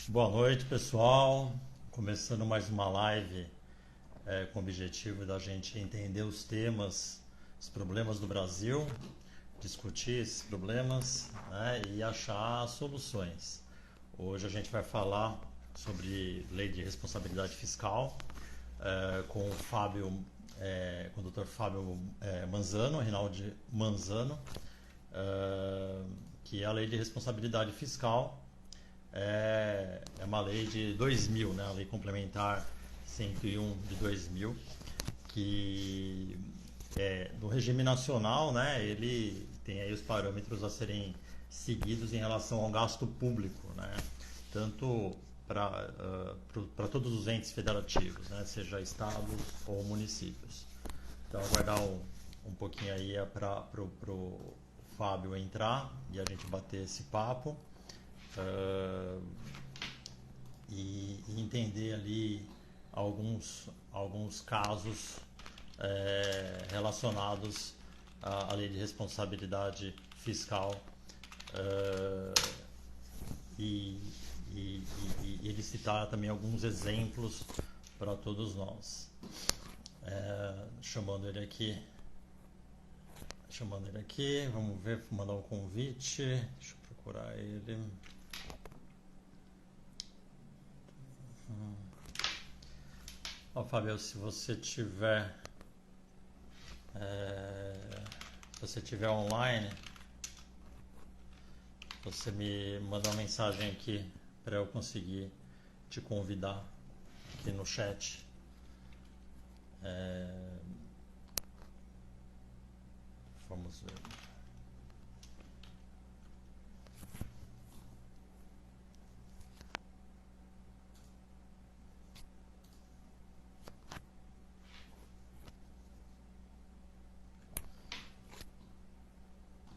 Boa noite, pessoal. Começando mais uma live com o objetivo da gente entender os temas, os problemas do Brasil, discutir esses problemas, né, e achar soluções. Hoje a gente vai falar sobre lei de responsabilidade fiscal com o Fábio, com o Dr. Fábio Manzano, Rinaldi Manzano, que é a lei de responsabilidade fiscal. É uma lei de 2000, né? A lei complementar 101 de 2000, que no regime nacional, né? Ele tem aí os parâmetros a serem seguidos em relação ao gasto público, né? Tanto para todos os entes federativos, né? Seja estados ou municípios. Então, aguardar um pouquinho aí para o Fábio entrar e a gente bater esse papo. E entender ali alguns casos relacionados à lei de responsabilidade fiscal e, e ele citar também alguns exemplos para todos nós. Chamando ele aqui, vamos ver, mandar um convite, deixa eu procurar ele. Fábio, se você tiver online, você me manda uma mensagem aqui para eu conseguir te convidar aqui no chat. Vamos ver.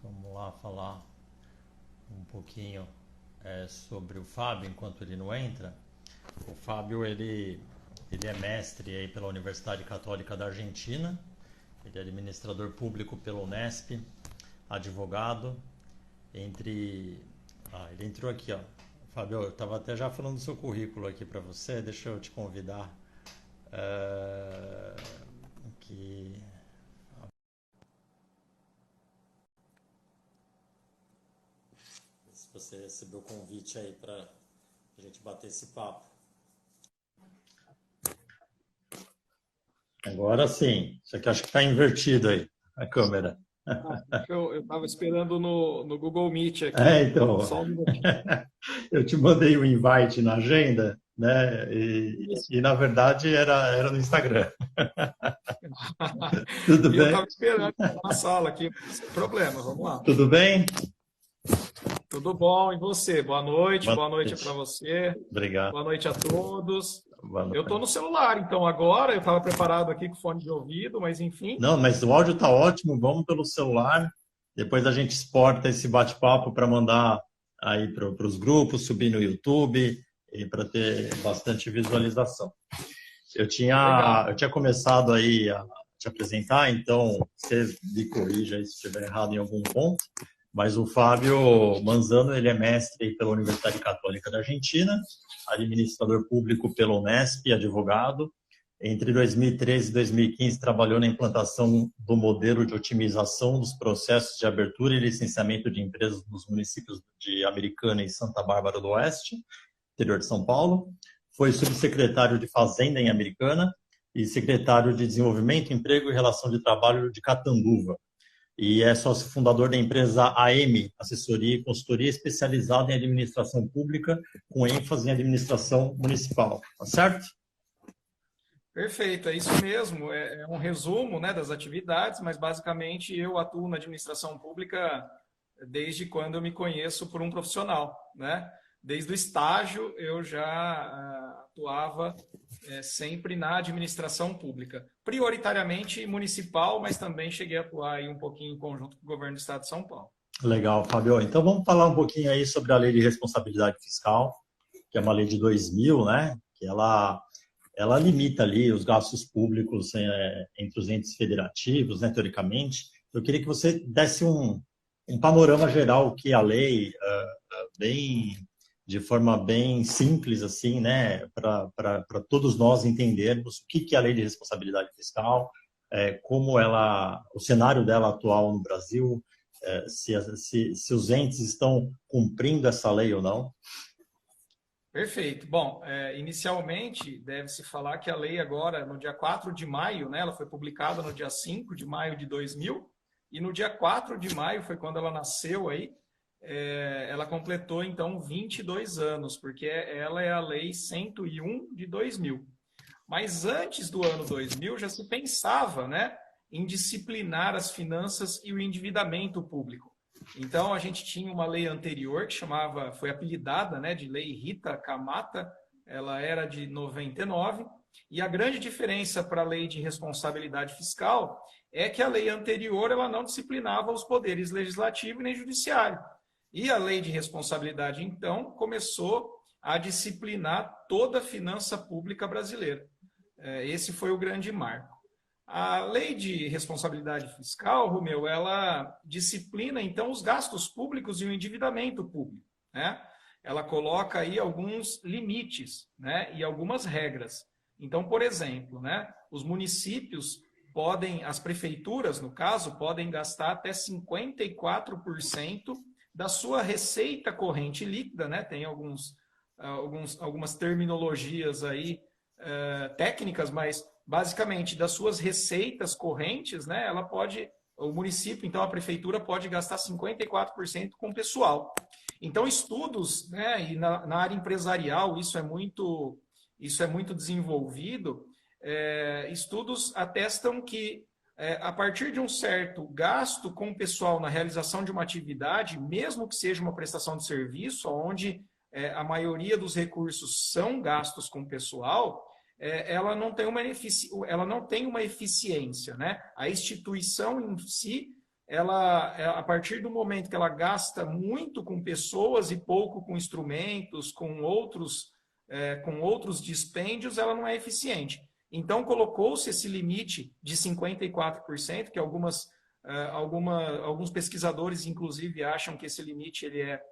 Vamos lá falar um pouquinho sobre o Fábio enquanto ele não entra. O Fábio ele é mestre aí pela Universidade Católica da Argentina, ele é administrador público pela Unesp, advogado. Ele entrou aqui, ó. Fábio, eu estava até já falando do seu currículo aqui para você, deixa eu te convidar aqui. Se você recebeu o convite aí para a gente bater esse papo. Agora sim. Isso aqui acho que está invertido aí, a câmera. Eu estava esperando no Google Meet aqui. Então, Só um minutinho. eu te mandei o invite na agenda, né? E na verdade era no Instagram. Tudo E eu bem? estava esperando na sala aqui, sem problema, vamos lá. Tudo bem? Tudo bom, e você? Boa Boa noite noite. para você, Obrigado. boa noite a todos. Boa Eu estou noite. no celular, então agora, eu estava preparado aqui com fone de ouvido, mas enfim. Não, mas o áudio está ótimo, vamos pelo celular. Depois a gente exporta esse bate-papo para mandar aí para os grupos, subir no YouTube e para ter bastante visualização. Eu Legal. tinha começado aí a te apresentar, então você me corrija aí se estiver errado em algum ponto, mas o Fábio Manzano, ele é mestre pela Universidade Católica da Argentina, administrador público pela Unesp, advogado. Entre 2013 e 2015, trabalhou na implantação do modelo de otimização dos processos de abertura e licenciamento de empresas nos municípios de Americana e Santa Bárbara do Oeste, interior de São Paulo. Foi subsecretário de Fazenda em Americana e secretário de Desenvolvimento, Emprego e Relação de Trabalho de Catanduva. E é sócio fundador da empresa AM, assessoria e consultoria especializada em administração pública, com ênfase em administração municipal. Tá certo? Perfeito, é isso mesmo. É um resumo, né, das atividades, mas basicamente eu atuo na administração pública desde quando eu me conheço por um profissional, né? Desde o estágio eu já atuava sempre na administração pública, prioritariamente municipal, mas também cheguei a atuar aí um pouquinho em conjunto com o governo do estado de São Paulo. Legal, Fábio. Então vamos falar um pouquinho aí sobre a Lei de Responsabilidade Fiscal, que é uma lei de 2000, né? Que ela limita ali os gastos públicos entre os entes federativos, né, teoricamente. Eu queria que você desse um panorama geral que a lei, bem de forma bem simples, assim, né, para todos nós entendermos o que é a lei de responsabilidade fiscal, como ela, o cenário dela atual no Brasil, se os entes estão cumprindo essa lei ou não? Perfeito. Bom, inicialmente deve-se falar que a lei agora, no dia 4 de maio, né, ela foi publicada no dia 5 de maio de 2000, e no dia 4 de maio foi quando ela nasceu aí, ela completou então 22 anos, porque ela é a lei 101 de 2000. Mas antes do ano 2000 já se pensava, né, em disciplinar as finanças e o endividamento público. Então, a gente tinha uma lei anterior que foi apelidada, né, de Lei Rita Camatta, ela era de 99, e a grande diferença para a Lei de Responsabilidade Fiscal é que a lei anterior ela não disciplinava os poderes legislativo e nem judiciário. E a Lei de Responsabilidade, então, começou a disciplinar toda a finança pública brasileira. Esse foi o grande marco. A lei de responsabilidade fiscal, Romeu, ela disciplina, então, os gastos públicos e o endividamento público, né? Ela coloca aí alguns limites, né, e algumas regras. Então, por exemplo, né, os municípios as prefeituras, no caso, podem gastar até 54% da sua receita corrente líquida, né? Tem algumas terminologias aí técnicas, mas basicamente das suas receitas correntes, né, o município, então a prefeitura pode gastar 54% com pessoal. Então estudos, né, e na área empresarial isso é muito desenvolvido, estudos atestam que a partir de um certo gasto com pessoal na realização de uma atividade, mesmo que seja uma prestação de serviço, onde a maioria dos recursos são gastos com pessoal, ela não tem uma eficiência, né? A instituição em si, a partir do momento que ela gasta muito com pessoas e pouco com instrumentos, com outros dispêndios, ela não é eficiente. Então, colocou-se esse limite de 54%, que alguns pesquisadores, inclusive, acham que esse limite ele é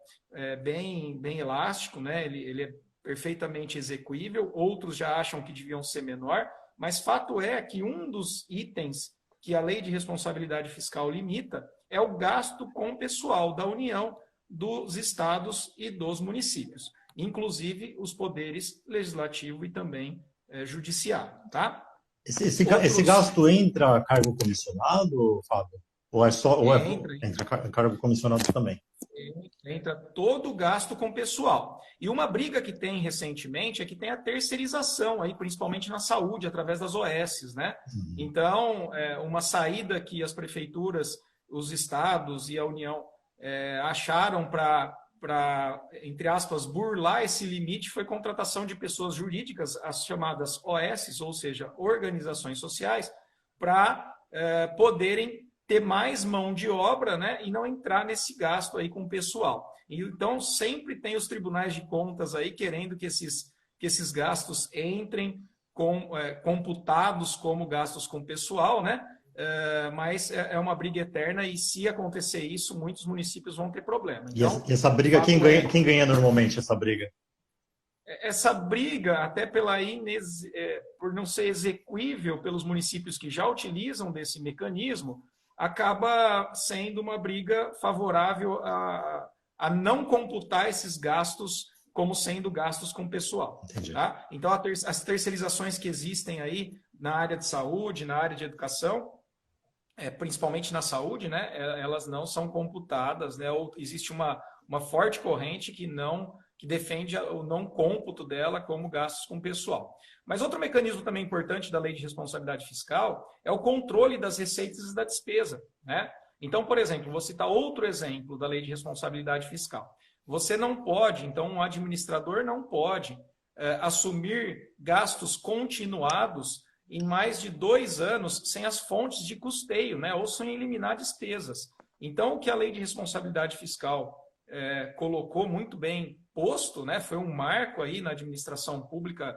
bem elástico, né? Ele é perfeitamente execuível, outros já acham que deviam ser menor, mas fato é que um dos itens que a lei de responsabilidade fiscal limita é o gasto com pessoal da União, dos estados e dos municípios, inclusive os poderes legislativo e também judiciário, tá? Esse gasto entra cargo comissionado, Fábio? Ou entra cargo comissionado também? Entra todo o gasto com pessoal. E uma briga que tem recentemente é que tem a terceirização, aí, principalmente na saúde, através das OS, né? Então, uma saída que as prefeituras, os estados e a União acharam para, entre aspas, burlar esse limite foi contratação de pessoas jurídicas, as chamadas OS, ou seja, organizações sociais, para poderem ter mais mão de obra, né, e não entrar nesse gasto aí com o pessoal. Então, sempre tem os tribunais de contas aí querendo que esses gastos entrem computados como gastos com pessoal, né? Mas é uma briga eterna e se acontecer isso, muitos municípios vão ter problema. Então, e essa briga, quem ganha normalmente essa briga? Essa briga, até por não ser execuível pelos municípios que já utilizam desse mecanismo, acaba sendo uma briga favorável a não computar esses gastos como sendo gastos com pessoal. Tá? Então, as terceirizações que existem aí na área de saúde, na área de educação, principalmente na saúde, né, elas não são computadas, né, ou existe uma forte corrente que defende o não cômputo dela como gastos com pessoal. Mas outro mecanismo também importante da lei de responsabilidade fiscal é o controle das receitas e da despesa, né? Então, por exemplo, vou citar outro exemplo da lei de responsabilidade fiscal. Você não pode, então, um administrador não pode assumir gastos continuados em mais de 2 anos sem as fontes de custeio, né? Ou sem eliminar despesas. Então, o que a lei de responsabilidade fiscal colocou muito bem posto, né? Foi um marco aí na administração pública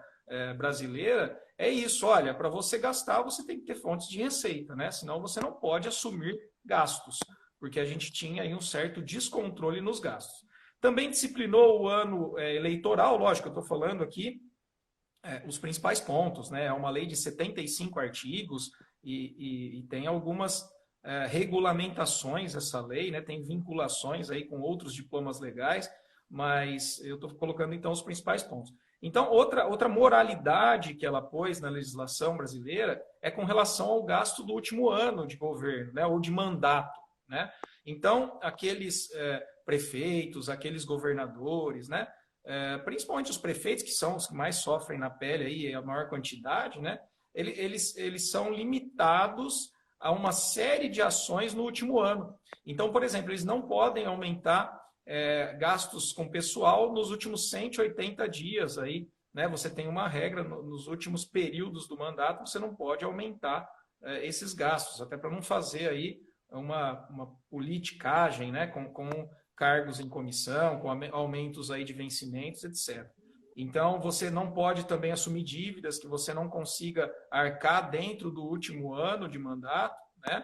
brasileira, é isso, olha, para você gastar, você tem que ter fontes de receita, né? Senão você não pode assumir gastos, porque a gente tinha aí um certo descontrole nos gastos. Também disciplinou o ano eleitoral, lógico, eu estou falando aqui os principais pontos, né? É uma lei de 75 artigos e tem algumas regulamentações essa lei, né? Tem vinculações aí com outros diplomas legais, mas eu estou colocando então os principais pontos. Então, outra moralidade que ela pôs na legislação brasileira é com relação ao gasto do último ano de governo, né? Ou de mandato, né? Então, aqueles prefeitos, aqueles governadores, né? Principalmente os prefeitos, que são os que mais sofrem na pele, aí, a maior quantidade, né? Eles são limitados a uma série de ações no último ano. Então, por exemplo, eles não podem aumentar gastos com pessoal nos últimos 180 dias. Aí, né? Você tem uma regra, nos últimos períodos do mandato, você não pode aumentar esses gastos, até para não fazer aí uma politicagem, né? com cargos em comissão, com aumentos aí de vencimentos, etc. Então, você não pode também assumir dívidas que você não consiga arcar dentro do último ano de mandato, né?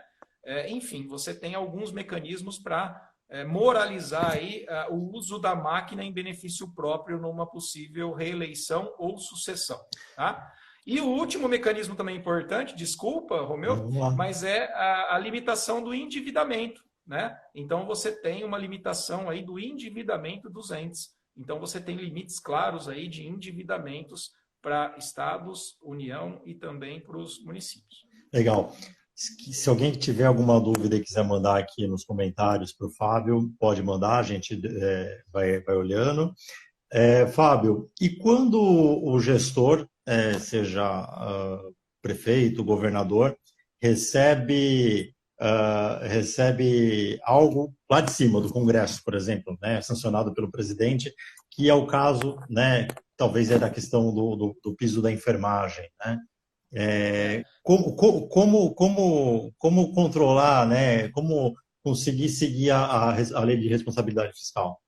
Enfim, você tem alguns mecanismos para moralizar aí o uso da máquina em benefício próprio numa possível reeleição ou sucessão, tá? E o último mecanismo também importante, desculpa, Romeu, mas é a limitação do endividamento, né? Então, você tem uma limitação aí do endividamento dos entes. Então, você tem limites claros aí de endividamentos para estados, União e também para os municípios. Legal. Se alguém tiver alguma dúvida e quiser mandar aqui nos comentários para o Fábio, pode mandar, a gente vai olhando. Fábio, e quando o gestor, seja prefeito, governador, recebe algo lá de cima do Congresso, por exemplo, né, sancionado pelo presidente, que é o caso, né, talvez da questão do piso da enfermagem, né? Como controlar, né? Como conseguir seguir a lei de responsabilidade fiscal?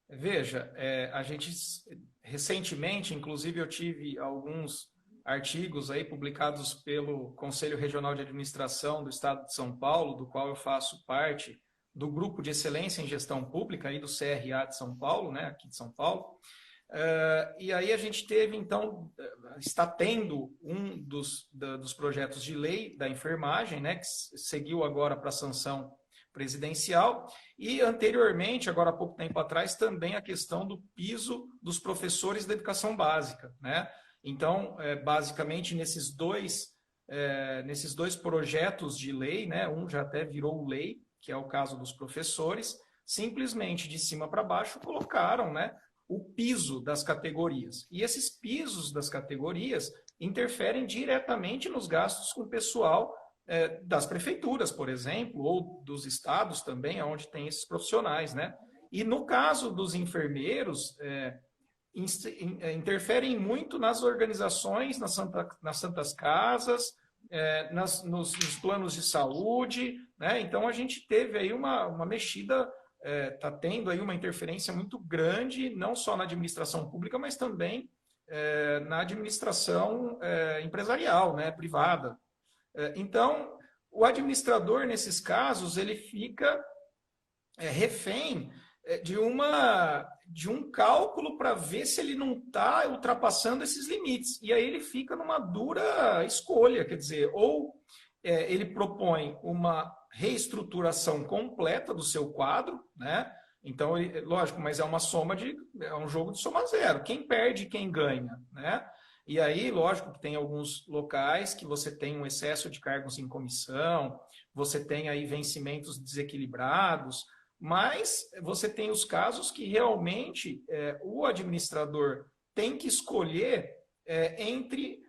Veja, a gente recentemente, inclusive eu tive alguns artigos aí publicados pelo Conselho Regional de Administração do Estado de São Paulo, do qual eu faço parte do Grupo de Excelência em Gestão Pública aí do CRA de São Paulo, né, aqui de São Paulo. E aí a gente teve, então, está tendo um dos projetos de lei da enfermagem, né, que seguiu agora para a sanção presidencial, e anteriormente, agora há pouco tempo atrás, também a questão do piso dos professores da educação básica, né? Então, basicamente, nesses dois projetos de lei, né, um já até virou lei, que é o caso dos professores, simplesmente de cima para baixo colocaram, né, o piso das categorias. E esses pisos das categorias interferem diretamente nos gastos com o pessoal das prefeituras, por exemplo, ou dos estados também, onde tem esses profissionais, né? E no caso dos enfermeiros, interferem muito nas organizações, nas santas casas, nos planos de saúde, né? Então a gente teve aí uma mexida, está tendo aí uma interferência muito grande, não só na administração pública, mas também na administração empresarial, né, privada. Então, o administrador, nesses casos, ele fica refém de um cálculo para ver se ele não está ultrapassando esses limites. E aí ele fica numa dura escolha, quer dizer, ou ele propõe uma reestruturação completa do seu quadro, né? Então, lógico, mas é um jogo de soma zero. Quem perde, quem ganha, né? E aí, lógico que tem alguns locais que você tem um excesso de cargos em comissão, você tem aí vencimentos desequilibrados, mas você tem os casos que realmente o administrador tem que escolher entre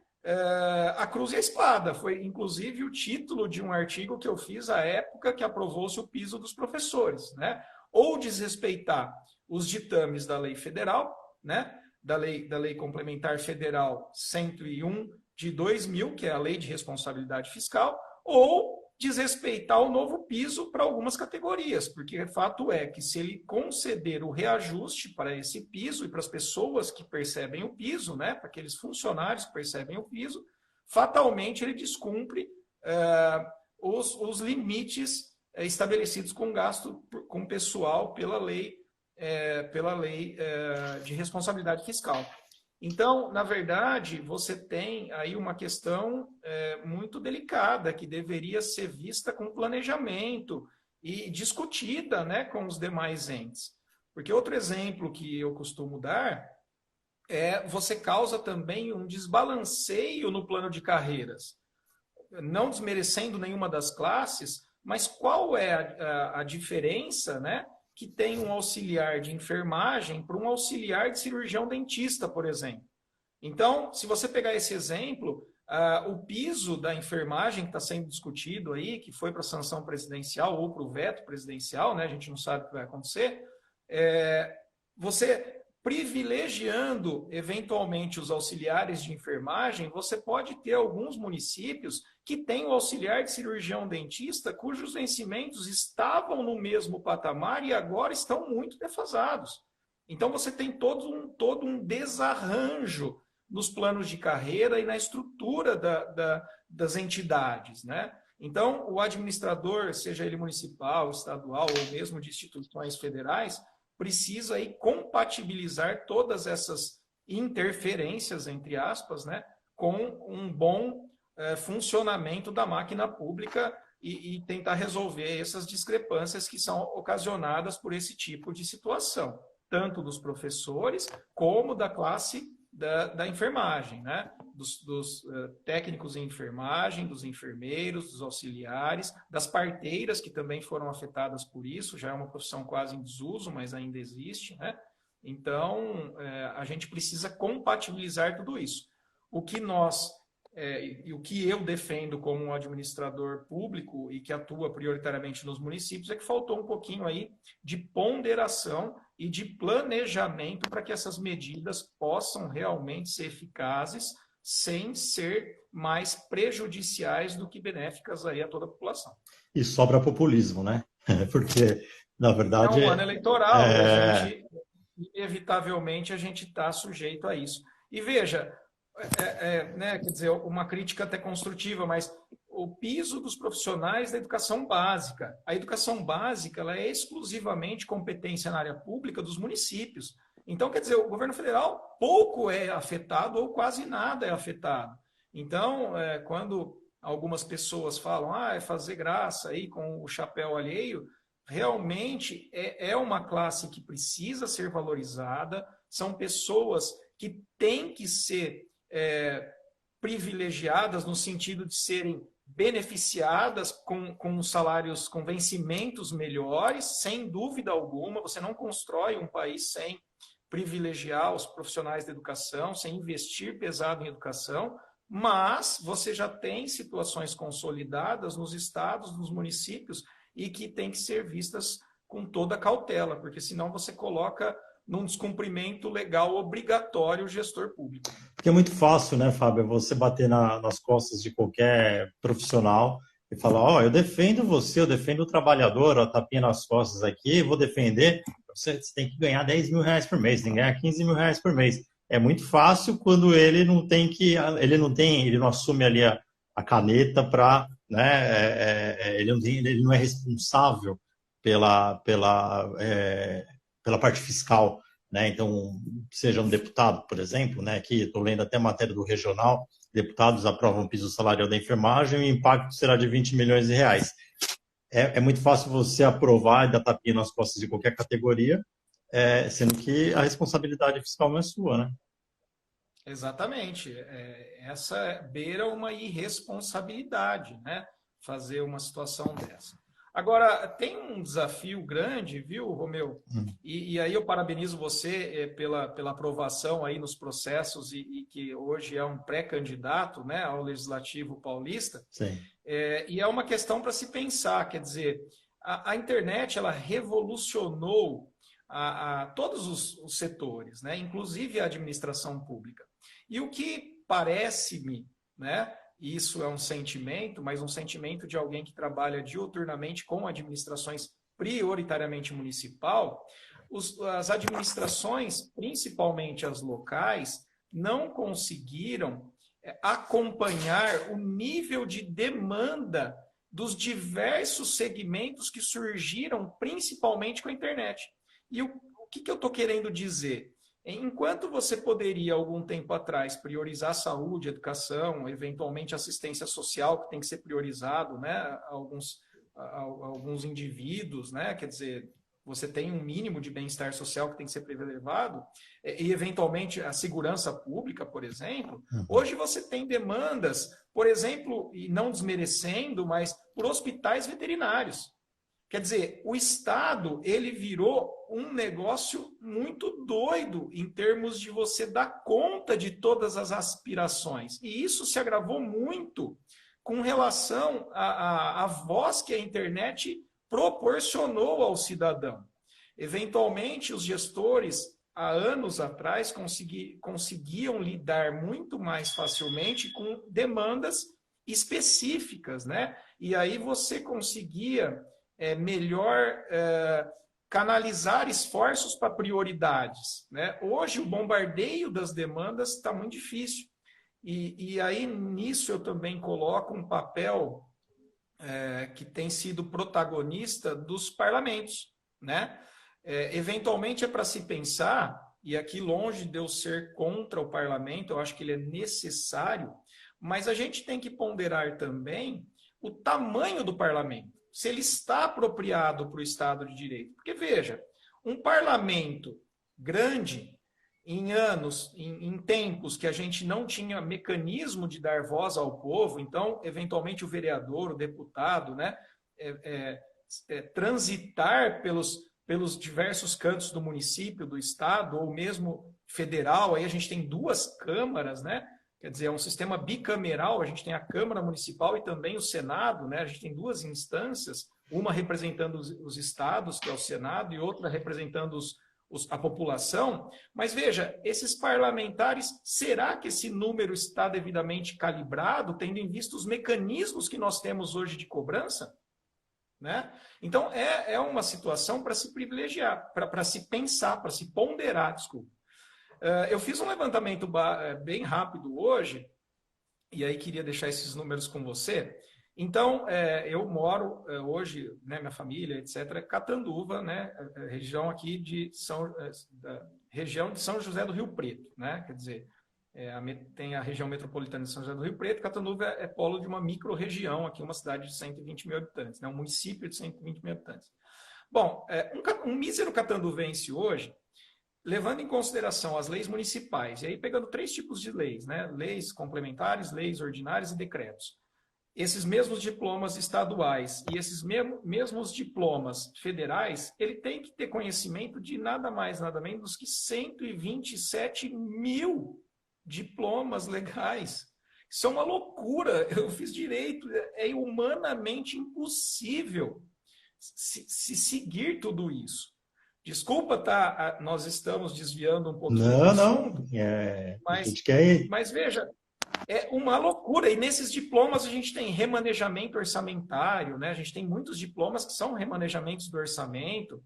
a cruz e a espada. Foi, inclusive, o título de um artigo que eu fiz à época que aprovou-se o piso dos professores, né? Ou desrespeitar os ditames da lei federal, né? Da lei Complementar Federal 101 de 2000, que é a Lei de Responsabilidade Fiscal, ou desrespeitar o novo piso para algumas categorias, porque fato é que se ele conceder o reajuste para esse piso e para as pessoas que percebem o piso, né, para aqueles funcionários que percebem o piso, fatalmente ele descumpre os limites estabelecidos com gasto com pessoal pela lei pela lei de responsabilidade fiscal. Então, na verdade, você tem aí uma questão muito delicada que deveria ser vista com planejamento e discutida, né, com os demais entes. Porque outro exemplo que eu costumo dar você causa também um desbalanceio no plano de carreiras. Não desmerecendo nenhuma das classes, mas qual é a diferença, né, que tem um auxiliar de enfermagem para um auxiliar de cirurgião dentista, por exemplo? Então, se você pegar esse exemplo, o piso da enfermagem que está sendo discutido aí, que foi para a sanção presidencial ou para o veto presidencial, né, a gente não sabe o que vai acontecer, você privilegiando eventualmente os auxiliares de enfermagem, você pode ter alguns municípios que têm o auxiliar de cirurgião dentista cujos vencimentos estavam no mesmo patamar e agora estão muito defasados. Então você tem todo um desarranjo nos planos de carreira e na estrutura das entidades, né? Então, o administrador, seja ele municipal, estadual ou mesmo de instituições federais, precisa aí compatibilizar todas essas interferências, entre aspas, né, com um bom funcionamento da máquina pública e tentar resolver essas discrepâncias que são ocasionadas por esse tipo de situação, tanto dos professores como da classe da enfermagem, né? Dos técnicos em enfermagem, dos enfermeiros, dos auxiliares, das parteiras que também foram afetadas por isso, já é uma profissão quase em desuso, mas ainda existe, né? Então, a gente precisa compatibilizar tudo isso. O que o que eu defendo como um administrador público e que atua prioritariamente nos municípios é que faltou um pouquinho aí de ponderação e de planejamento para que essas medidas possam realmente ser eficazes sem ser mais prejudiciais do que benéficas aí a toda a população. E sobra populismo, né? Porque, na verdade... É um ano eleitoral e a gente, inevitavelmente, a gente está sujeito a isso. E veja, né, quer dizer, uma crítica até construtiva, mas o piso dos profissionais da educação básica. A educação básica ela é exclusivamente competência na área pública dos municípios. Então, quer dizer, o governo federal pouco é afetado ou quase nada é afetado. Então, quando algumas pessoas falam, é fazer graça aí com o chapéu alheio, realmente é uma classe que precisa ser valorizada, são pessoas que têm que ser privilegiadas no sentido de serem beneficiadas com salários, com vencimentos melhores, sem dúvida alguma. Você não constrói um país sem privilegiar os profissionais da educação, sem investir pesado em educação, mas você já tem situações consolidadas nos estados, nos municípios, e que tem que ser vistas com toda cautela, porque senão você coloca num descumprimento legal obrigatório o gestor público. Porque é muito fácil, né, Fábio, você bater nas costas de qualquer profissional e falar, eu defendo você, eu defendo o trabalhador, tapinha nas costas aqui, vou defender. Você tem que ganhar 10 mil reais por mês, tem que ganhar 15 mil reais por mês. É muito fácil quando ele não assume ali a caneta para, né, ele não é responsável pela parte fiscal, né? Então, seja um deputado, por exemplo, né? Aqui estou lendo até a matéria do Regional, deputados aprovam piso salarial da enfermagem e o impacto será de 20 milhões de reais. É muito fácil você aprovar e dar tapinha nas costas de qualquer categoria, sendo que a responsabilidade fiscal não é sua, né? Exatamente. Essa beira uma irresponsabilidade, né? Fazer uma situação dessa. Agora, tem um desafio grande, viu, Romeu? E aí eu parabenizo você pela aprovação aí nos processos e que hoje é um pré-candidato, né, ao Legislativo Paulista. Sim. E é uma questão para se pensar, quer dizer, a internet ela revolucionou todos os setores, né, inclusive a administração pública. E o que parece-me, né, isso é um sentimento, mas um sentimento de alguém que trabalha diuturnamente com administrações prioritariamente municipal, as administrações, principalmente as locais, não conseguiram acompanhar o nível de demanda dos diversos segmentos que surgiram principalmente com a internet. E o que eu estou querendo dizer? Enquanto você poderia, algum tempo atrás, priorizar saúde, educação, eventualmente assistência social, que tem que ser priorizado, né? Alguns indivíduos, né? Quer dizer, você tem um mínimo de bem-estar social que tem que ser preservado, e eventualmente a segurança pública, por exemplo. Hoje você tem demandas, por exemplo, e não desmerecendo, mas por hospitais veterinários. Quer dizer, o Estado, ele virou um negócio muito doido em termos de você dar conta de todas as aspirações. E isso se agravou muito com relação à voz que a internet proporcionou ao cidadão. Eventualmente, os gestores, há anos atrás, conseguiam lidar muito mais facilmente com demandas específicas, né? E aí você conseguia melhor canalizar esforços para prioridades, né? Hoje, o bombardeio das demandas está muito difícil. E aí, nisso, eu também coloco um papel que tem sido protagonista dos parlamentos, né? Eventualmente, é para se pensar, e aqui longe de eu ser contra o parlamento, eu acho que ele é necessário, mas a gente tem que ponderar também o tamanho do parlamento, se ele está apropriado para o Estado de Direito. Porque, veja, um parlamento grande, em anos, em tempos que a gente não tinha mecanismo de dar voz ao povo, então, eventualmente, o vereador, o deputado, né, transitar pelos diversos cantos do município, do Estado, ou mesmo federal, aí a gente tem duas câmaras, né? Quer dizer, é um sistema bicameral, a gente tem a Câmara Municipal e também o Senado, né? A gente tem duas instâncias, uma representando os estados, que é o Senado, e outra representando a população. Mas veja, esses parlamentares, será que esse número está devidamente calibrado, tendo em vista os mecanismos que nós temos hoje de cobrança? Né? Então, é uma situação para se privilegiar, para se pensar, para se ponderar, desculpa. Eu fiz um levantamento bem rápido hoje, e aí queria deixar esses números com você. Então, eu moro hoje, né, minha família, etc., Catanduva, né, região aqui região de São José do Rio Preto, né? Quer dizer, tem a região metropolitana de São José do Rio Preto. Catanduva é polo de uma micro-região, aqui uma cidade de 120 mil habitantes, né, um município de 120 mil habitantes. Bom, um mísero catanduvense hoje, levando em consideração as leis municipais, e aí pegando 3 tipos de leis, né? Leis complementares, leis ordinárias e decretos. Esses mesmos diplomas estaduais e esses mesmos diplomas federais, ele tem que ter conhecimento de nada mais, nada menos que 127 mil diplomas legais. Isso é uma loucura. Eu fiz direito, é humanamente impossível se seguir tudo isso. Desculpa, tá? Nós estamos desviando um pouquinho do assunto. Mas veja, é uma loucura. E nesses diplomas a gente tem remanejamento orçamentário, né? A gente tem muitos diplomas que são remanejamentos do orçamento.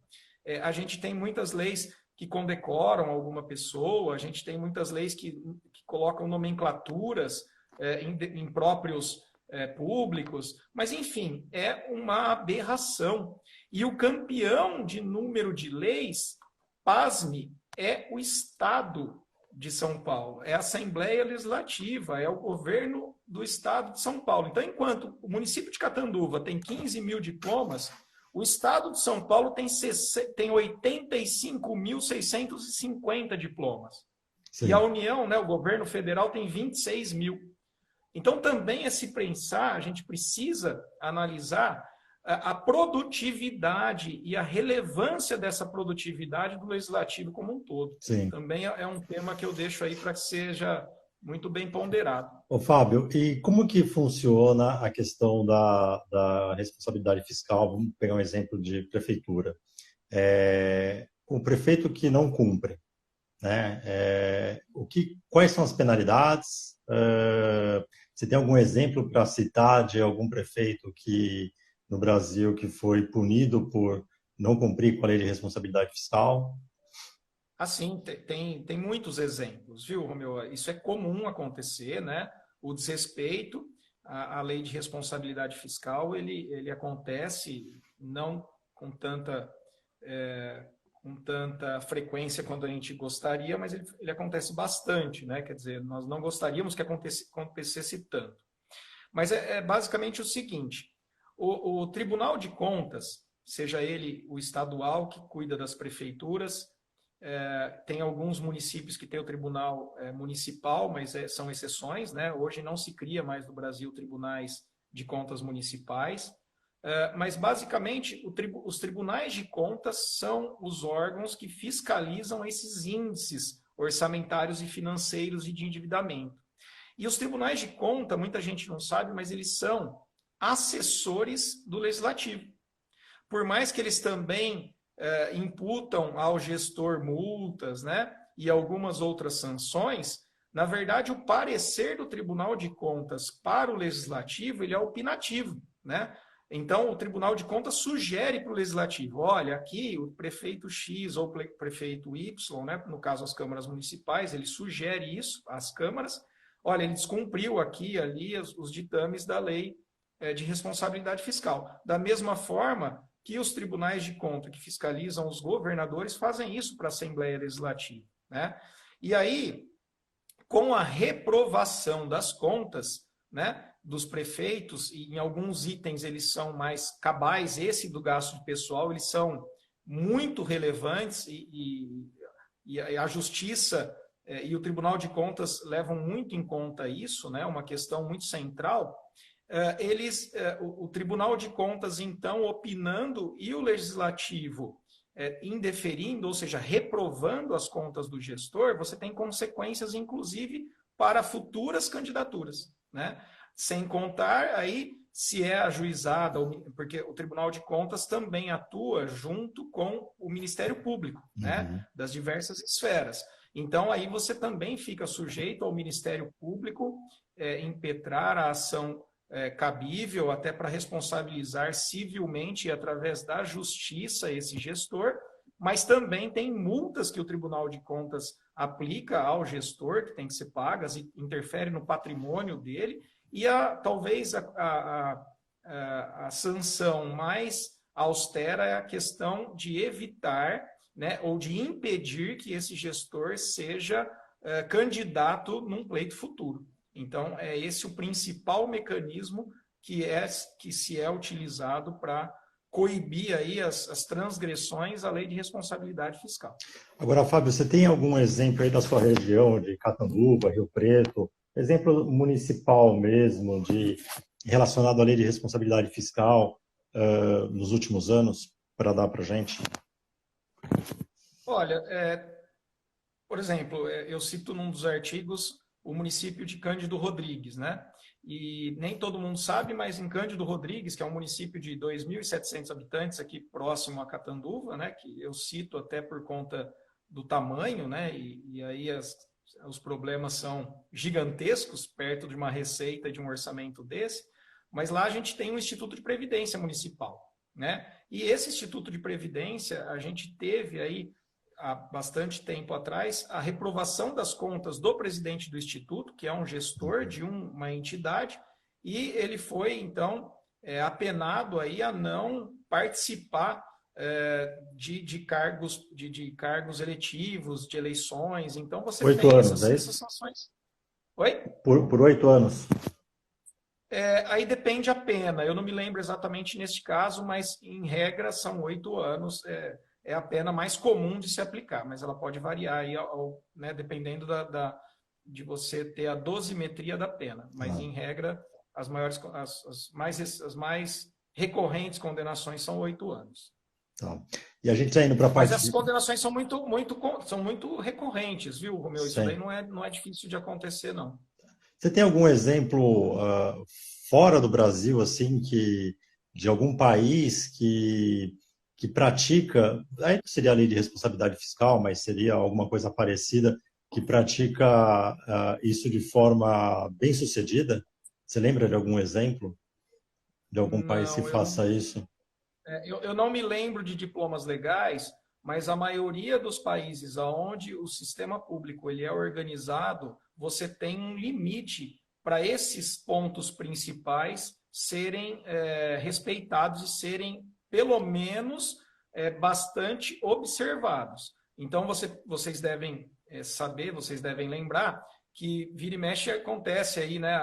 A gente tem muitas leis que condecoram alguma pessoa. A gente tem muitas leis que colocam nomenclaturas em próprios públicos. Mas, enfim, é uma aberração. E o campeão de número de leis, pasme, é o Estado de São Paulo, é a Assembleia Legislativa, é o governo do Estado de São Paulo. Então, enquanto o município de Catanduva tem 15 mil diplomas, o Estado de São Paulo tem 85.650 diplomas. Sim. E a União, né, o governo federal, tem 26 mil. Então, também é se pensar, a gente precisa analisar a produtividade e a relevância dessa produtividade do legislativo como um todo. Sim. Também é um tema que eu deixo aí para que seja muito bem ponderado. Ô, Fábio, e como que funciona a questão da responsabilidade fiscal? Vamos pegar um exemplo de prefeitura. O prefeito que não cumpre, né? Quais são as penalidades? Você tem algum exemplo para citar de algum prefeito no Brasil que foi punido por não cumprir com a lei de responsabilidade fiscal? Assim, tem muitos exemplos, viu, Romeu? Isso é comum acontecer, né? O desrespeito à lei de responsabilidade fiscal, ele acontece não com tanta com tanta frequência quanto a gente gostaria, mas ele acontece bastante, né? Quer dizer, nós não gostaríamos que acontecesse tanto. Mas é basicamente o seguinte, o Tribunal de Contas, seja ele o estadual que cuida das prefeituras, tem alguns municípios que têm o tribunal municipal, mas são exceções, né? Hoje não se cria mais no Brasil tribunais de contas municipais, mas basicamente os tribunais de contas são os órgãos que fiscalizam esses índices orçamentários e financeiros e de endividamento. E os tribunais de conta, muita gente não sabe, mas eles são assessores do legislativo. Por mais que eles também imputam ao gestor multas, né, e algumas outras sanções, na verdade, o parecer do Tribunal de Contas para o Legislativo ele é opinativo, né? Então, o Tribunal de Contas sugere para o Legislativo, olha, aqui o prefeito X ou o prefeito Y, né, no caso as câmaras municipais, ele sugere isso às câmaras, olha, ele descumpriu aqui e ali os ditames da lei de responsabilidade fiscal. Da mesma forma que os tribunais de conta que fiscalizam os governadores fazem isso para a Assembleia Legislativa, né? E aí, com a reprovação das contas, né, dos prefeitos, e em alguns itens eles são mais cabais, esse do gasto pessoal, eles são muito relevantes e a Justiça e o Tribunal de Contas levam muito em conta isso, né, uma questão muito central. O Tribunal de Contas, então, opinando e o Legislativo indeferindo, ou seja, reprovando as contas do gestor, você tem consequências, inclusive, para futuras candidaturas, né? Sem contar aí se é ajuizada, porque o Tribunal de Contas também atua junto com o Ministério Público, né? Das diversas esferas. Então, aí você também fica sujeito ao Ministério Público impetrar a ação cabível até para responsabilizar civilmente e através da justiça esse gestor, mas também tem multas que o Tribunal de Contas aplica ao gestor, que tem que ser pagas e interfere no patrimônio dele, e talvez a sanção mais austera é a questão de evitar, né, ou de impedir que esse gestor seja candidato num pleito futuro. Então, é esse o principal mecanismo que se é utilizado para coibir aí as transgressões à lei de responsabilidade fiscal. Agora, Fábio, você tem algum exemplo aí da sua região, de Catanduva, Rio Preto, exemplo municipal mesmo, relacionado à lei de responsabilidade fiscal nos últimos anos, para dar para a gente? Olha, por exemplo, eu cito num dos artigos o município de Cândido Rodrigues, né? E nem todo mundo sabe, mas em Cândido Rodrigues, que é um município de 2.700 habitantes aqui próximo a Catanduva, né? Que eu cito até por conta do tamanho, né? E aí os problemas são gigantescos perto de uma receita de um orçamento desse. Mas lá a gente tem um Instituto de Previdência Municipal, né? E esse Instituto de Previdência, a gente teve aí há bastante tempo atrás, a reprovação das contas do presidente do Instituto, que é um gestor de uma entidade, e ele foi, então, apenado aí a não participar de cargos eletivos, de eleições. Então, você 8 tem anos, essas sanções. Oi? Por 8 anos. Aí depende a pena. Eu não me lembro exatamente neste caso, mas, em regra, são 8 anos. É a pena mais comum de se aplicar, mas ela pode variar aí, né, dependendo de você ter a dosimetria da pena. Mas, em regra, as mais recorrentes condenações são 8 anos. Tá. E a gente está indo para a parte... Mas as condenações são muito recorrentes, viu, Romeu? Isso daí não é difícil de acontecer, não. Você tem algum exemplo fora do Brasil, assim, de algum país que pratica, aí não seria a lei de responsabilidade fiscal, mas seria alguma coisa parecida, que pratica isso de forma bem sucedida? Você lembra de algum exemplo de algum país que faça isso? Eu não me lembro de diplomas legais, mas a maioria dos países onde o sistema público ele é organizado, você tem um limite para esses pontos principais serem respeitados e serem, pelo menos, bastante observados. Então, vocês devem saber, vocês devem lembrar que vira e mexe acontece aí, né,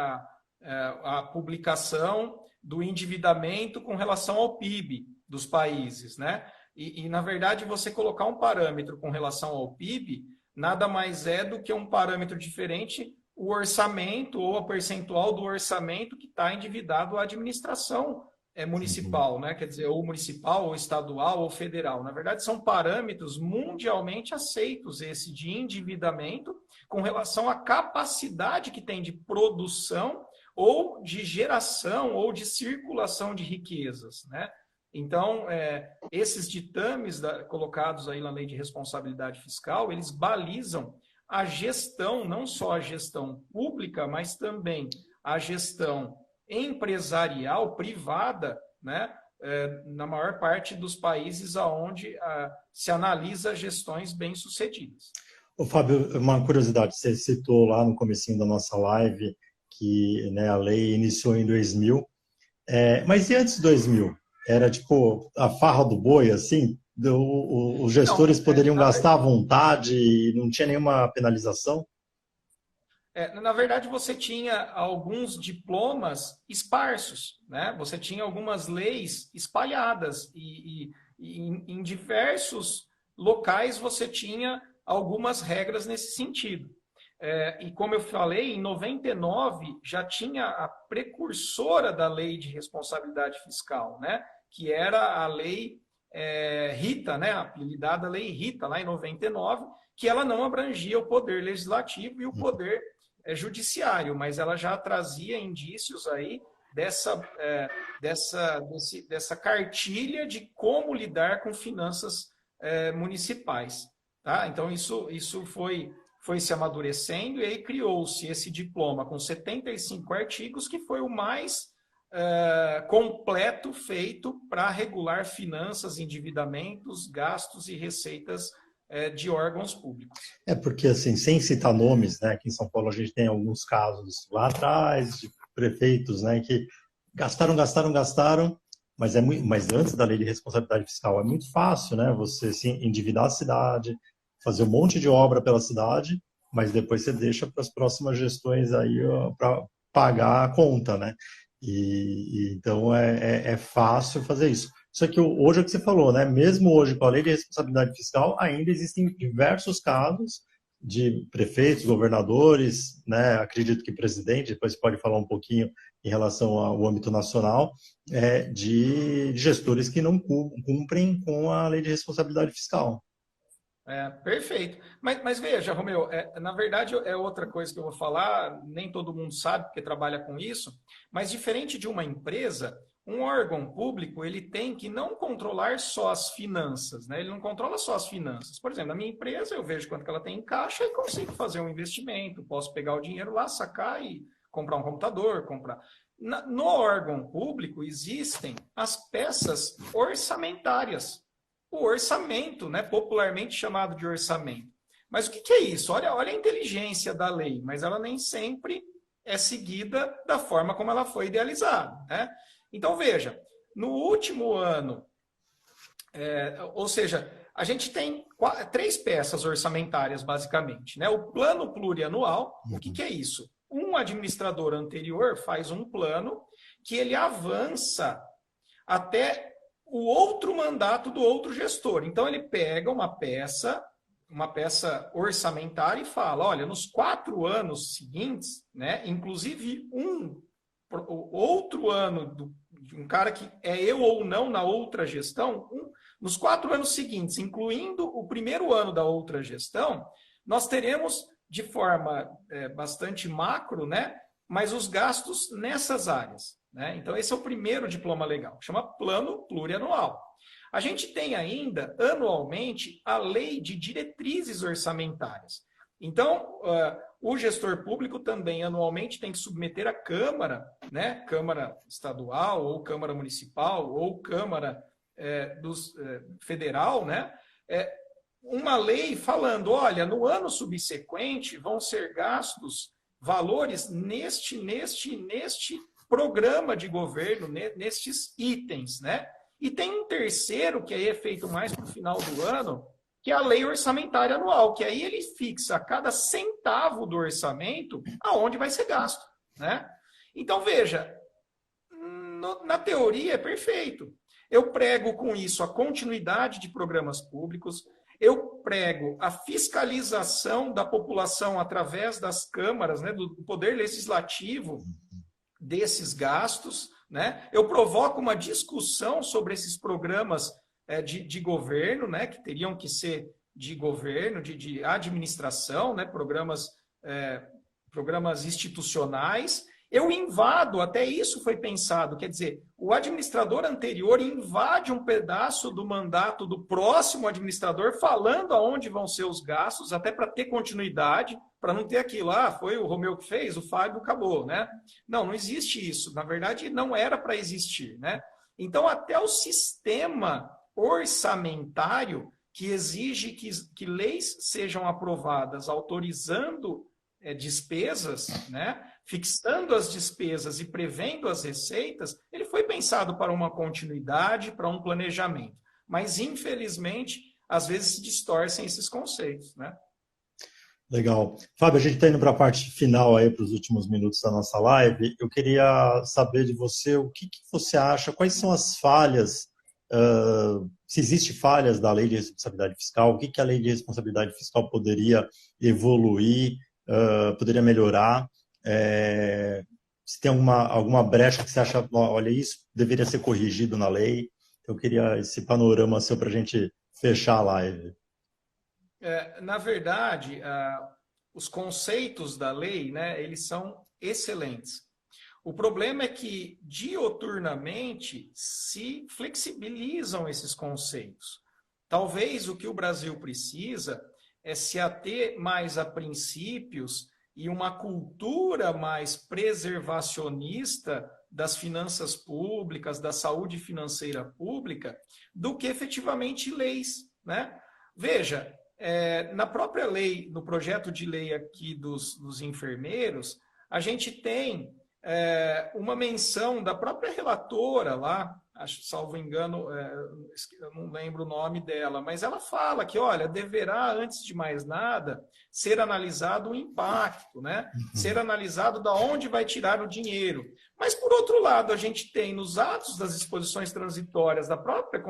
a publicação do endividamento com relação ao PIB dos países, né? E, na verdade, você colocar um parâmetro com relação ao PIB nada mais é do que um parâmetro diferente, o orçamento ou a percentual do orçamento que está endividado à administração municipal, né? Quer dizer, ou municipal, ou estadual, ou federal. Na verdade, são parâmetros mundialmente aceitos, esse de endividamento, com relação à capacidade que tem de produção ou de geração ou de circulação de riquezas, né? Então, esses ditames colocados aí na Lei de Responsabilidade Fiscal, eles balizam a gestão, não só a gestão pública, mas também a gestão empresarial, privada, né, na maior parte dos países onde se analisa gestões bem-sucedidas. Ô, Fábio, uma curiosidade, você citou lá no comecinho da nossa live que, né, a lei iniciou em 2000, mas e antes de 2000? Era tipo a farra do boi, assim? Os gestores poderiam gastar à vontade e não tinha nenhuma penalização? Na verdade, você tinha alguns diplomas esparsos, né? Você tinha algumas leis espalhadas e em diversos locais você tinha algumas regras nesse sentido. E como eu falei, em 99 já tinha a precursora da Lei de Responsabilidade Fiscal, né? Que era a Lei Rita, né? Apelidada Lei Rita, lá em 99, que ela não abrangia o poder legislativo e o poder judiciário, mas ela já trazia indícios aí dessa cartilha de como lidar com finanças municipais. Tá? Então, isso foi se amadurecendo e aí criou-se esse diploma com 75 artigos, que foi o mais completo feito para regular finanças, endividamentos, gastos e receitas de órgãos públicos. Porque, assim, sem citar nomes, né, aqui em São Paulo a gente tem alguns casos lá atrás de prefeitos, né, que gastaram, mas antes da Lei de Responsabilidade Fiscal é muito fácil, né, você se endividar a cidade, fazer um monte de obra pela cidade, mas depois você deixa para as próximas gestões aí para pagar a conta, né? Então é fácil fazer isso. Só que hoje é o que você falou, né? Mesmo hoje com a Lei de Responsabilidade Fiscal, ainda existem diversos casos de prefeitos, governadores, né? Acredito que presidente, depois você pode falar um pouquinho em relação ao âmbito nacional, de gestores que não cumprem com a Lei de Responsabilidade Fiscal. Perfeito. Mas veja, Romeu, na verdade é outra coisa que eu vou falar, nem todo mundo sabe porque trabalha com isso, mas diferente de uma empresa, um órgão público ele tem que não controlar só as finanças, né? Ele não controla só as finanças. Por exemplo, na minha empresa eu vejo quanto que ela tem em caixa e consigo fazer um investimento, posso pegar o dinheiro lá, sacar e comprar um computador, comprar. No órgão público existem as peças orçamentárias. O orçamento, né, popularmente chamado de orçamento. Mas o que é isso? Olha a inteligência da lei, mas ela nem sempre é seguida da forma como ela foi idealizada, né? Então, veja, no último ano, ou seja, a gente tem 3 peças orçamentárias, basicamente, né? O plano plurianual, o que é isso? Um administrador anterior faz um plano que ele avança até o outro mandato do outro gestor. Então, ele pega uma peça orçamentária e fala, olha, nos 4 anos seguintes, né, inclusive o outro ano de um cara que é eu ou não na outra gestão, nos 4 anos seguintes, incluindo o primeiro ano da outra gestão, nós teremos de forma bastante macro, né, mas os gastos nessas áreas. Né? Então, esse é o primeiro diploma legal, chama Plano Plurianual. A gente tem ainda, anualmente, a Lei de Diretrizes Orçamentárias. Então, o gestor público também, anualmente, tem que submeter à Câmara, né? Câmara Estadual, ou Câmara Municipal, ou Câmara Federal, né? Uma lei falando, olha, no ano subsequente vão ser gastos valores neste programa de governo, nestes itens, né? E tem um terceiro, que aí é feito mais para o final do ano, que é a lei orçamentária anual, que aí ele fixa a cada centavo do orçamento aonde vai ser gasto, né? Então, veja, na teoria é perfeito. Eu prego com isso a continuidade de programas públicos, eu prego a fiscalização da população através das câmaras, né, do poder legislativo desses gastos, né? Eu provoco uma discussão sobre esses programas de governo, né, que teriam que ser de governo, de administração, né, programas institucionais. Eu invado, até isso foi pensado, quer dizer, o administrador anterior invade um pedaço do mandato do próximo administrador, falando aonde vão ser os gastos, até para ter continuidade, para não ter aquilo, foi o Romeu que fez, o Fábio acabou, né? Não existe isso. Na verdade, não era para existir, né? Então, até o sistema orçamentário que exige que leis sejam aprovadas autorizando despesas, né? Fixando as despesas e prevendo as receitas, ele foi pensado para uma continuidade, para um planejamento. Mas, infelizmente, às vezes se distorcem esses conceitos, né? Legal. Fábio, a gente está indo para a parte final aí, para os últimos minutos da nossa live. Eu queria saber de você o que você acha, quais são as falhas, se existem falhas da lei de responsabilidade fiscal, o que a lei de responsabilidade fiscal poderia evoluir, poderia melhorar, se tem alguma brecha que você acha, olha, isso deveria ser corrigido na lei. Eu queria esse panorama seu para a gente fechar a live. Na verdade, os conceitos da lei, né, eles são excelentes. O problema é que, dioturnamente, se flexibilizam esses conceitos. Talvez o que o Brasil precisa é se ater mais a princípios e uma cultura mais preservacionista das finanças públicas, da saúde financeira pública, do que efetivamente leis, né? Veja, na própria lei, no projeto de lei aqui dos enfermeiros, a gente tem uma menção da própria relatora lá, acho, salvo engano, eu não lembro o nome dela, mas ela fala que, olha, deverá, antes de mais nada, ser analisado o impacto, né? Ser analisado da onde vai tirar o dinheiro. Mas, por outro lado, a gente tem nos atos das disposições transitórias da própria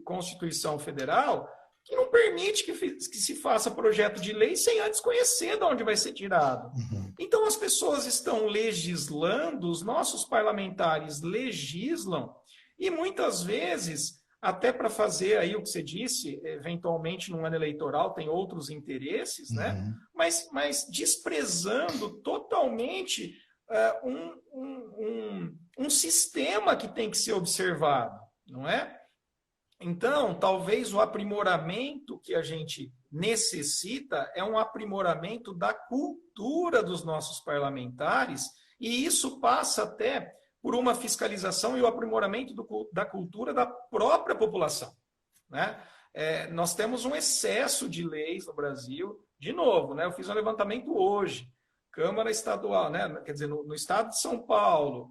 Constituição Federal que não permite que se faça projeto de lei sem antes conhecer de onde vai ser tirado. Então, as pessoas estão legislando, os nossos parlamentares legislam, e muitas vezes, até para fazer aí o que você disse, eventualmente num ano eleitoral tem outros interesses, né? Mas desprezando totalmente um sistema que tem que ser observado, não é? Então, talvez o aprimoramento que a gente necessita é um aprimoramento da cultura dos nossos parlamentares, e isso passa até por uma fiscalização e o aprimoramento da cultura da própria população, né? Nós temos um excesso de leis no Brasil. De novo, né? Eu fiz um levantamento hoje. Câmara Estadual, né? Quer dizer, no estado de São Paulo,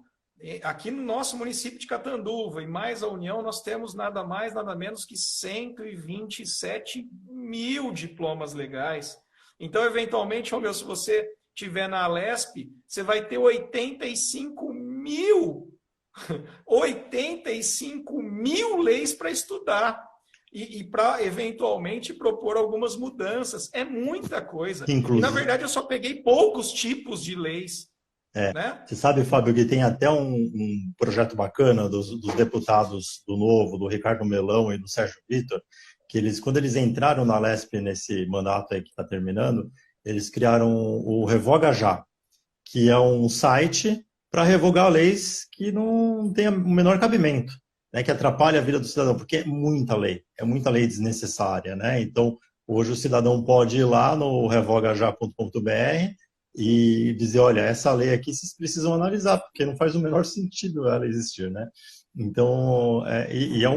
aqui no nosso município de Catanduva e mais a União, nós temos nada mais, nada menos que 127 mil diplomas legais. Então, eventualmente, Romeu, se você tiver na Alesp, você vai ter 85 mil leis para estudar e para, eventualmente, propor algumas mudanças. É muita coisa. Inclusive, e, na verdade, eu só peguei poucos tipos de leis. Né? Você sabe, Fábio, que tem até um projeto bacana dos deputados do Novo, do Ricardo Melão e do Sérgio Vitor, que quando eles entraram na Lesp nesse mandato aí que está terminando, eles criaram o Revoga Já, que é um site para revogar leis que não têm o menor cabimento, né, que atrapalha a vida do cidadão, porque é muita lei desnecessária, né? Então, hoje o cidadão pode ir lá no revogajá.com.br e dizer, olha, essa lei aqui vocês precisam analisar, porque não faz o menor sentido ela existir, né? Então, é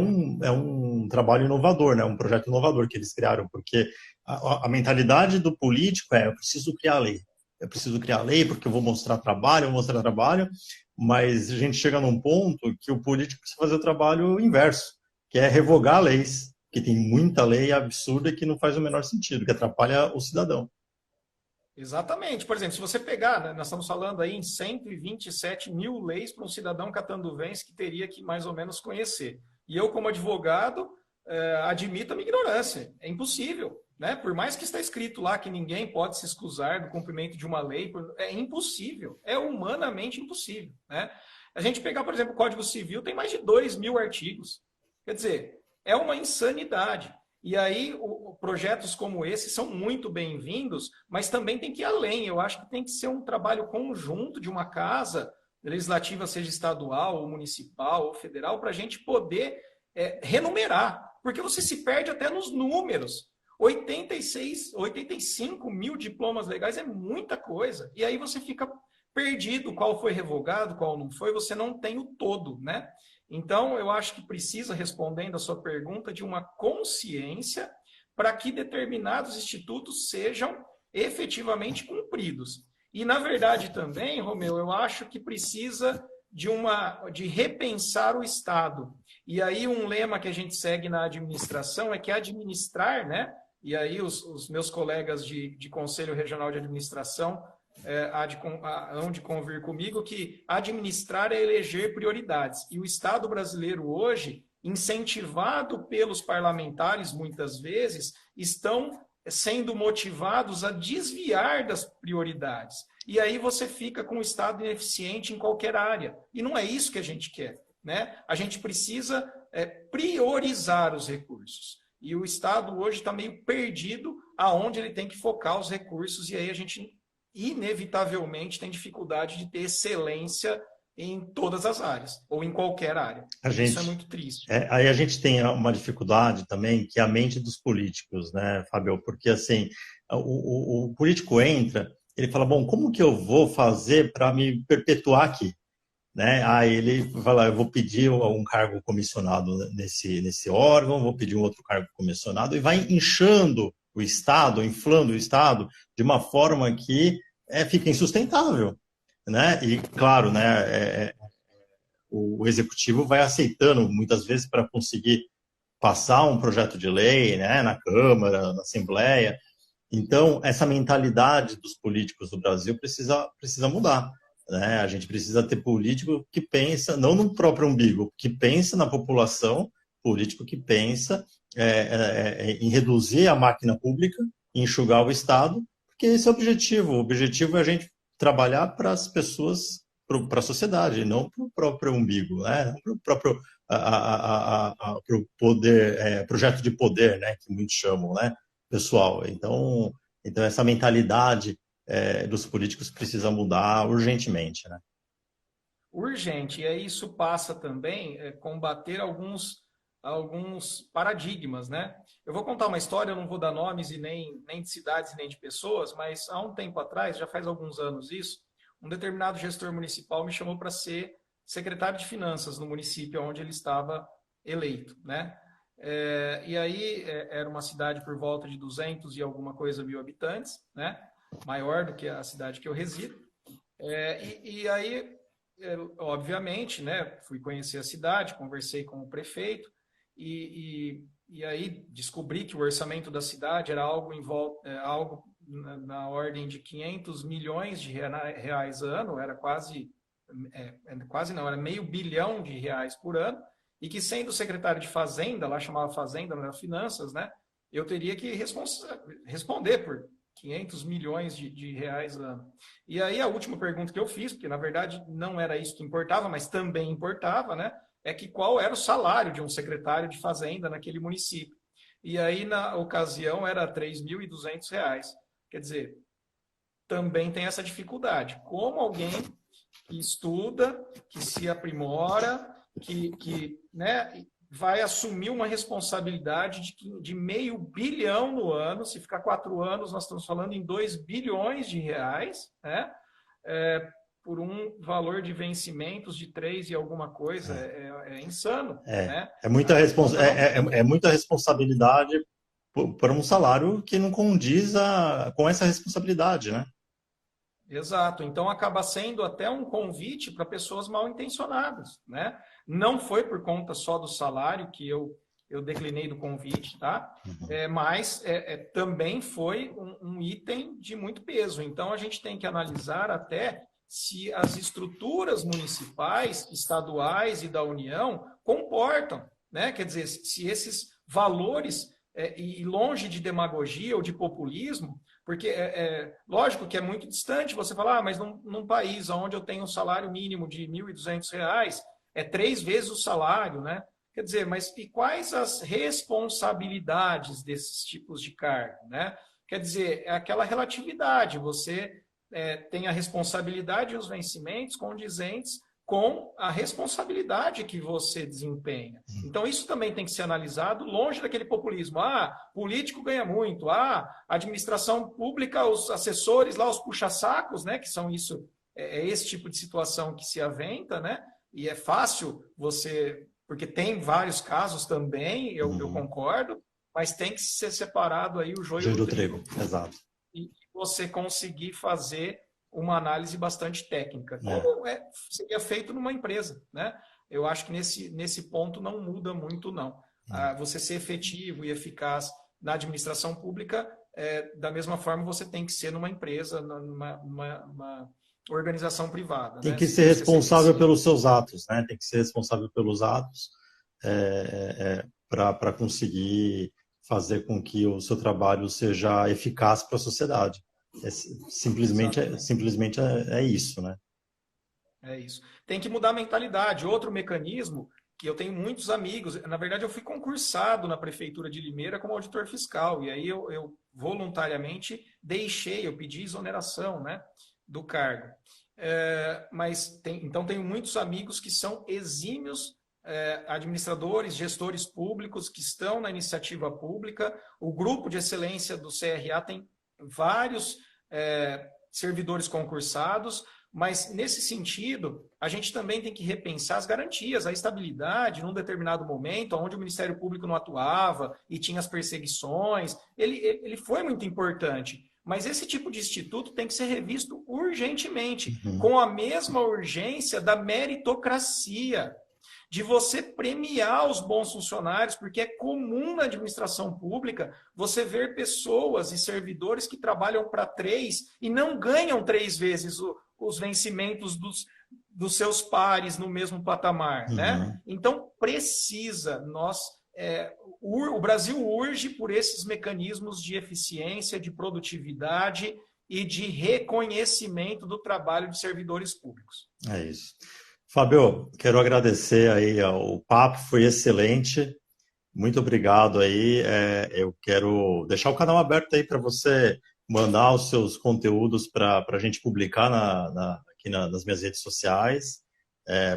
um trabalho inovador, né? Um projeto inovador que eles criaram, porque a mentalidade do político eu preciso criar lei. Eu preciso criar lei porque eu vou mostrar trabalho, mas a gente chega num ponto que o político precisa fazer o trabalho inverso, que é revogar leis, que tem muita lei absurda que não faz o menor sentido, que atrapalha o cidadão. Exatamente. Por exemplo, se você pegar, né, nós estamos falando aí em 127 mil leis para um cidadão catanduvense que teria que mais ou menos conhecer. E eu, como advogado, admito a minha ignorância. É impossível. Né? Por mais que está escrito lá que ninguém pode se excusar do cumprimento de uma lei, é impossível. É humanamente impossível. Né? A gente pegar, por exemplo, o Código Civil tem mais de 2.000 artigos. Quer dizer, é uma insanidade. E aí, projetos como esse são muito bem-vindos, mas também tem que ir além. Eu acho que tem que ser um trabalho conjunto de uma casa legislativa, seja estadual, ou municipal, ou federal, para a gente poder renumerar. Porque você se perde até nos números. 85 mil diplomas legais é muita coisa. E aí você fica perdido qual foi revogado, qual não foi, você não tem o todo, né? Então, eu acho que precisa, respondendo a sua pergunta, de uma consciência para que determinados institutos sejam efetivamente cumpridos. E, na verdade, também, Romeu, eu acho que precisa de repensar o Estado. E aí, um lema que a gente segue na administração é que administrar, né? E aí, os meus colegas de Conselho Regional de Administração hão de convir comigo que administrar é eleger prioridades. E o Estado brasileiro hoje, incentivado pelos parlamentares, muitas vezes, estão sendo motivados a desviar das prioridades. E aí você fica com o Estado ineficiente em qualquer área. E não é isso que a gente quer. Né? A gente precisa priorizar os recursos. E o Estado hoje está meio perdido aonde ele tem que focar os recursos, e aí a gente inevitavelmente tem dificuldade de ter excelência em todas as áreas, ou em qualquer área. Isso é muito triste. Aí a gente tem uma dificuldade também, que é a mente dos políticos, né, Fábio? Porque, assim, o político entra, ele fala, bom, como que eu vou fazer para me perpetuar aqui? Né? Aí ele vai lá, eu vou pedir um cargo comissionado nesse órgão, vou pedir um outro cargo comissionado, e vai inchando o Estado, inflando o Estado, de uma forma que fica insustentável. Né? E, claro, né, o Executivo vai aceitando, muitas vezes, para conseguir passar um projeto de lei, né, na Câmara, na Assembleia. Então, essa mentalidade dos políticos do Brasil precisa mudar. Né? A gente precisa ter político que pensa, não no próprio umbigo, que pensa na população, político que pensa em reduzir a máquina pública, em enxugar o Estado, porque esse é o objetivo. O objetivo é a gente trabalhar para as pessoas, para a sociedade, não para o próprio umbigo, né? Não para o próprio pro poder, projeto de poder, né? Que muitos chamam, né? Pessoal. Então essa mentalidade dos políticos precisa mudar urgentemente, né? Urgente. E aí isso passa também combater alguns paradigmas, né? Eu vou contar uma história, eu não vou dar nomes e nem de cidades nem de pessoas, mas há um tempo atrás, já faz alguns anos isso, um determinado gestor municipal me chamou para ser secretário de finanças no município onde ele estava eleito, né? E aí era uma cidade por volta de 200 e alguma coisa mil habitantes, né? Maior do que a cidade que eu resido. E aí, obviamente, né, fui conhecer a cidade, conversei com o prefeito e aí descobri que o orçamento da cidade era algo na ordem de 500 milhões de reais ano, era quase não, era meio bilhão de reais por ano, e que sendo secretário de Fazenda, lá chamava Fazenda, não era Finanças, né, eu teria que responder por 500 milhões de reais ano. E aí a última pergunta que eu fiz, porque na verdade não era isso que importava, mas também importava, né? É que qual era o salário de um secretário de Fazenda naquele município. E aí na ocasião era R$ 3.200. Quer dizer, também tem essa dificuldade. Como alguém que estuda, que se aprimora, que né, vai assumir uma responsabilidade de R$500 milhão no ano. Se ficar 4 anos, nós estamos falando em R$2 bilhões, né? Por um valor de vencimentos de 3 e alguma coisa. É insano. Né? É muita responsabilidade por um salário que não condiz com essa responsabilidade, né? Exato. Então acaba sendo até um convite para pessoas mal intencionadas, né? Não foi por conta só do salário que eu declinei do convite, tá? Mas também foi um item de muito peso. Então a gente tem que analisar até se as estruturas municipais, estaduais e da União comportam, né? Quer dizer, se esses valores, e longe de demagogia ou de populismo, porque lógico que é muito distante você falar, mas num país onde eu tenho um salário mínimo de R$ 1.200, é 3 vezes o salário, né? Quer dizer, mas e quais as responsabilidades desses tipos de cargo, né? Quer dizer, é aquela relatividade, você tem a responsabilidade e os vencimentos condizentes com a responsabilidade que você desempenha. Então, isso também tem que ser analisado longe daquele populismo. Ah, político ganha muito. Ah, administração pública, os assessores lá, os puxa-sacos, né, que são isso, esse tipo de situação que se aventa, né? E é fácil você, porque tem vários casos também, eu concordo, mas tem que ser separado aí o joio do trigo. Exato. E você conseguir fazer uma análise bastante técnica, como seria feito numa empresa, né? Eu acho que nesse ponto não muda muito, não. Você ser efetivo e eficaz na administração pública, da mesma forma você tem que ser numa empresa, numa organização privada. Tem né? que ser responsável pelos seus atos, né? Tem que ser responsável pelos atos para conseguir fazer com que o seu trabalho seja eficaz para a sociedade. Simplesmente é isso, né? É isso. Tem que mudar a mentalidade. Outro mecanismo que eu tenho muitos amigos, na verdade eu fui concursado na Prefeitura de Limeira como auditor fiscal, e aí eu voluntariamente eu pedi exoneração, né, do cargo. Então tenho muitos amigos que são exímios administradores, gestores públicos que estão na iniciativa pública. O grupo de excelência do CRA tem vários servidores concursados, mas nesse sentido, a gente também tem que repensar as garantias, a estabilidade num determinado momento, onde o Ministério Público não atuava e tinha as perseguições, ele foi muito importante. Mas esse tipo de instituto tem que ser revisto urgentemente, com a mesma urgência da meritocracia, de você premiar os bons funcionários, porque é comum na administração pública você ver pessoas e servidores que trabalham para 3 e não ganham 3 vezes os vencimentos dos seus pares no mesmo patamar. Né? Então, o Brasil urge por esses mecanismos de eficiência, de produtividade e de reconhecimento do trabalho de servidores públicos. É isso. Fábio, quero agradecer aí, o papo foi excelente, muito obrigado aí, eu quero deixar o canal aberto aí para você mandar os seus conteúdos para a gente publicar aqui nas minhas redes sociais,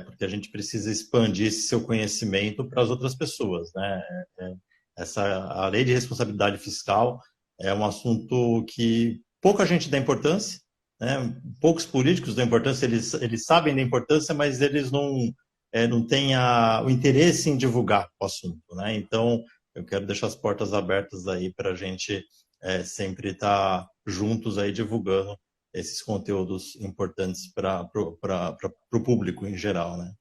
porque a gente precisa expandir esse seu conhecimento para as outras pessoas, né? A lei de responsabilidade fiscal é um assunto que pouca gente dá importância, né? Poucos políticos dão importância, eles sabem da importância, mas eles não têm o interesse em divulgar o assunto, né? Então, eu quero deixar as portas abertas aí para a gente sempre estar juntos aí divulgando esses conteúdos importantes para o público em geral, né?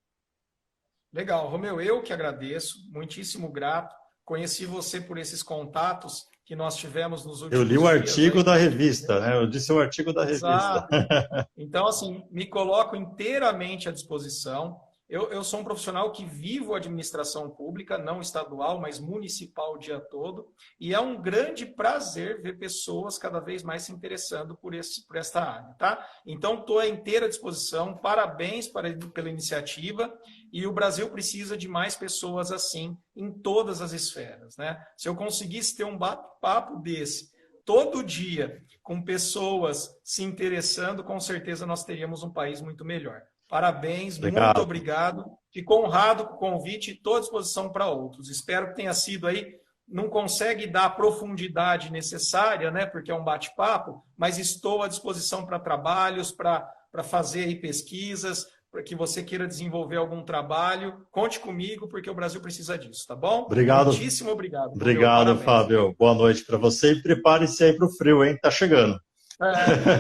Legal, Romeu, eu que agradeço, muitíssimo grato. Conheci você por esses contatos que nós tivemos nos últimos dias. Eu li o artigo da revista, né? Eu disse o artigo da Exato. revista. Então, assim, me coloco inteiramente à disposição. Eu sou um profissional que vivo a administração pública, não estadual, mas municipal o dia todo, e é um grande prazer ver pessoas cada vez mais se interessando por esta área, tá? Então, estou à inteira disposição, parabéns pela iniciativa, e o Brasil precisa de mais pessoas assim, em todas as esferas, né? Se eu conseguisse ter um bate-papo desse todo dia, com pessoas se interessando, com certeza nós teríamos um país muito melhor. Parabéns, Obrigado. Muito obrigado. Fico honrado com o convite e estou à disposição para outros. Espero que tenha sido aí, não consegue dar a profundidade necessária, né, porque é um bate-papo, mas estou à disposição para trabalhos, para fazer aí pesquisas, para que você queira desenvolver algum trabalho. Conte comigo, porque o Brasil precisa disso, tá bom? Obrigado. Muitíssimo obrigado. Obrigado, Fábio. Boa noite para você e prepare-se aí para o frio, hein? Tá chegando.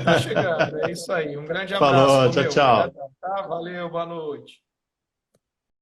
Tá chegando, é isso aí. Um grande abraço, Falou, tchau, Romeu. tchau. Obrigadão, tá? Valeu, boa noite.